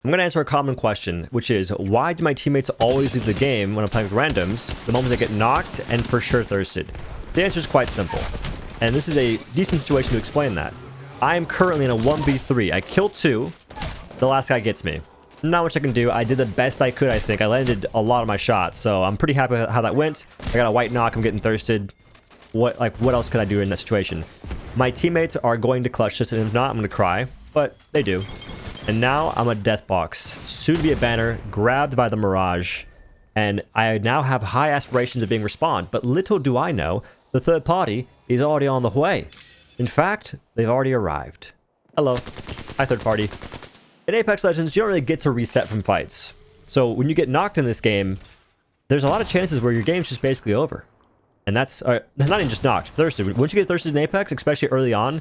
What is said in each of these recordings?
I'm going to answer a common question, which is, why do my teammates always leave the game when I'm playing with randoms the moment they get knocked and for sure thirsted? The answer is quite simple, and this is a decent situation to explain that. I am currently in a 1v3. I killed 2. The last guy gets me. Not much I can do. I did the best I could, I think. I landed a lot of my shots, so I'm pretty happy with how that went. I got a white knock. I'm getting thirsted. What else could I do in that situation? My teammates are going to clutch this, and if not, I'm going to cry. But they do. And now I'm a death box, soon to be a banner, grabbed by the Mirage, and I now have high aspirations of being respawned, but little do I know, the third party is already on the way. In fact, they've already arrived. Hello. Hi, third party. In Apex Legends, you don't really get to reset from fights. So when you get knocked in this game, there's a lot of chances where your game's just basically over. And that's, not even just knocked, thirsted. Once you get thirsted in Apex, especially early on,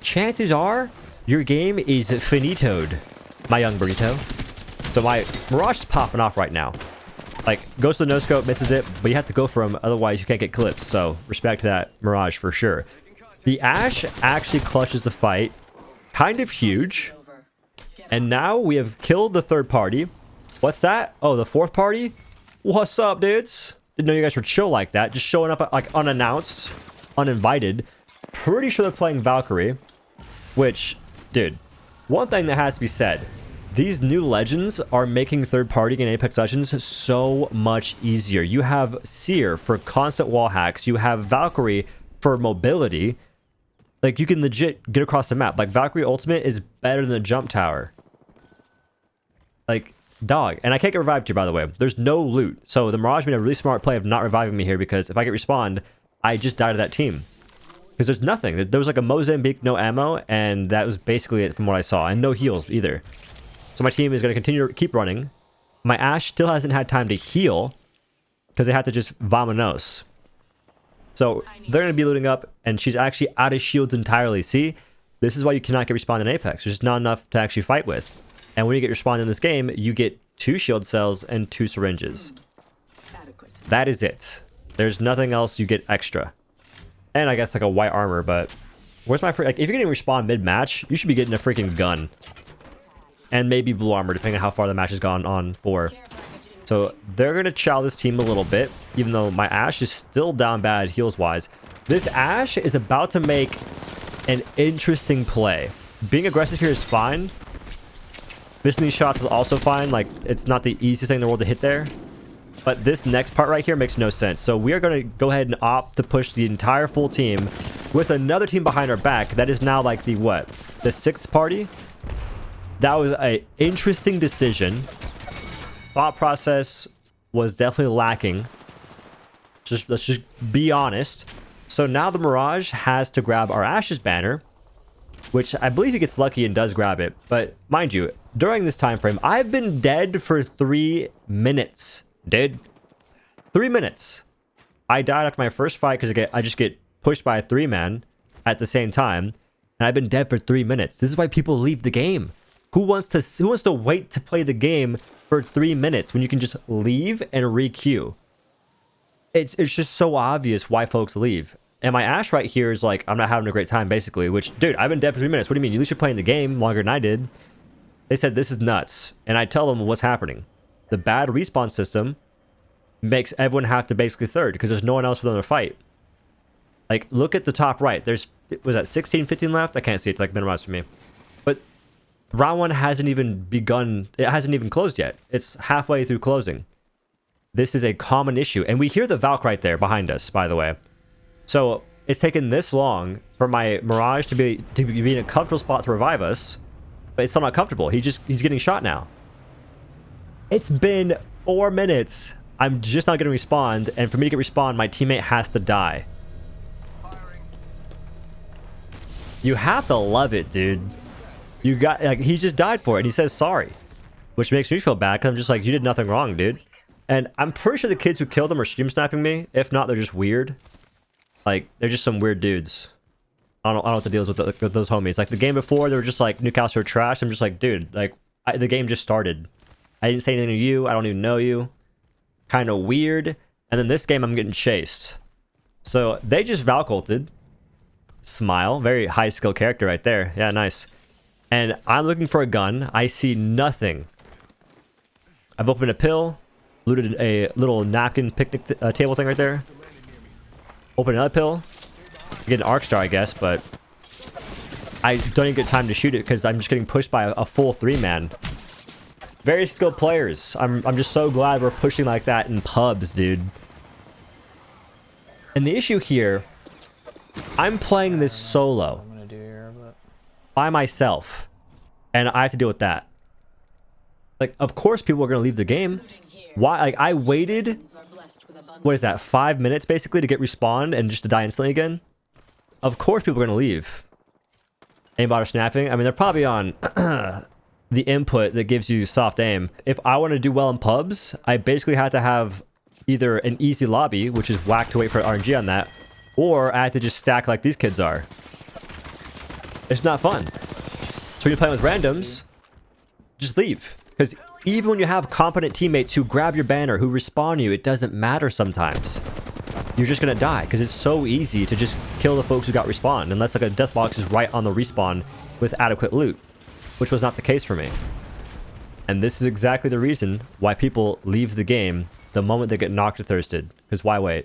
chances are your game is finitoed, my young burrito. So my Mirage is popping off right now. Like, goes to the no-scope, misses it, but you have to go for him, otherwise you can't get clips. So, respect to that Mirage for sure. The Ash actually clutches the fight. Kind of huge. And now we have killed the third party. What's that? Oh, the fourth party? What's up, dudes? Didn't know you guys were chill like that. Just showing up, like, unannounced, uninvited. Pretty sure they're playing Valkyrie. Which, dude, one thing that has to be said. These new legends are making third party in Apex Legends so much easier. You have Seer for constant wall hacks. You have Valkyrie for mobility. Like, you can legit get across the map. Like, Valkyrie Ultimate is better than the jump tower. Like, dog. And I can't get revived here, by the way. There's no loot. So the Mirage made a really smart play of not reviving me here, because if I get respawned, I just died to that team. Because there's nothing. There was like a Mozambique, no ammo, and that was basically it from what I saw. And no heals either. So my team is going to continue to keep running. My Ashe still hasn't had time to heal, because they had to just vamonos. So they're going to be looting up, and she's actually out of shields entirely. See? This is why you cannot get respawned in Apex. There's just not enough to actually fight with. And when you get respawned in this game, you get 2 shield cells and 2 syringes. That is it. There's nothing else you get extra. And I guess like a white armor, but where's my like, if you're getting respawn mid-match, you should be getting a freaking gun. And maybe blue armor, depending on how far the match has gone on for. So they're going to chow this team a little bit, even though my Ashe is still down bad heals-wise. This Ashe is about to make an interesting play. Being aggressive here is fine. Missing these shots is also fine. Like, it's not the easiest thing in the world to hit there. But this next part right here makes no sense. So we are going to go ahead and opt to push the entire full team with another team behind our back. That is now like the, what? The 6th party? That was an interesting decision. Thought process was definitely lacking. Let's just be honest. So now the Mirage has to grab our Ashe's banner, which I believe he gets lucky and does grab it. But mind you, during this time frame, I've been dead for 3 minutes. Dead. 3 minutes. I died after my first fight because I just get pushed by a 3-man at the same time, and I've been dead for 3 minutes. This is why people leave the game. Who wants to wait to play the game for 3 minutes when you can just leave and re-queue? It's just so obvious why folks leave. And my Ashe right here is like, I'm not having a great time, basically. Which, dude, I've been dead for 3 minutes. What do you mean? At least you're playing the game longer than I did. They said this is nuts, and I tell them what's happening. The bad respawn system makes everyone have to basically third because there's no one else for them to fight. Like, look at the top right. There's, was that 16, 15 left? I can't see. It's like minimized for me. But round 1 hasn't even begun. It hasn't even closed yet. It's halfway through closing. This is a common issue. And we hear the Valk right there behind us, by the way. So it's taken this long for my Mirage to be in a comfortable spot to revive us. But it's still not comfortable. He's getting shot now. It's been 4 minutes. I'm just not getting respawned, and for me to get respawned, my teammate has to die. You have to love it, dude. You got, like, he just died for it, and he says sorry. Which makes me feel bad, because I'm just like, you did nothing wrong, dude. And I'm pretty sure the kids who killed him are stream sniping me. If not, they're just weird. Like, they're just some weird dudes. I don't know what the deal is with those homies. Like, the game before, they were just like, Newcastle are trash. I'm just like, dude, like, the game just started. I didn't say anything to you. I don't even know you. Kind of weird. And then this game, I'm getting chased. So they just Valk ulted. Smile. Very high skill character right there. Yeah, nice. And I'm looking for a gun. I see nothing. I've opened a pill, looted a little napkin picnic table thing right there. Open another pill. Get an arc star, I guess, but I don't even get time to shoot it because I'm just getting pushed by a full 3-man. Very skilled players. I'm just so glad we're pushing like that in pubs, dude. And the issue here, I'm playing this solo by myself, and I have to deal with that. Like, of course people are going to leave the game. Why? Like, I waited, what is that, 5 minutes basically to get respawned and just to die instantly again? Of course people are going to leave. Aimbot or snapping? I mean, they're probably on the input that gives you soft aim. If I want to do well in pubs, I basically have to have either an easy lobby, which is whack to wait for RNG on that, or I have to just stack like these kids are. It's not fun. So when you're playing with randoms, just leave. Because even when you have competent teammates who grab your banner, who respawn you, it doesn't matter sometimes. You're just going to die because it's so easy to just kill the folks who got respawned, unless like a death box is right on the respawn with adequate loot, which was not the case for me. And this is exactly the reason why people leave the game the moment they get knocked or thirsted. Because why wait?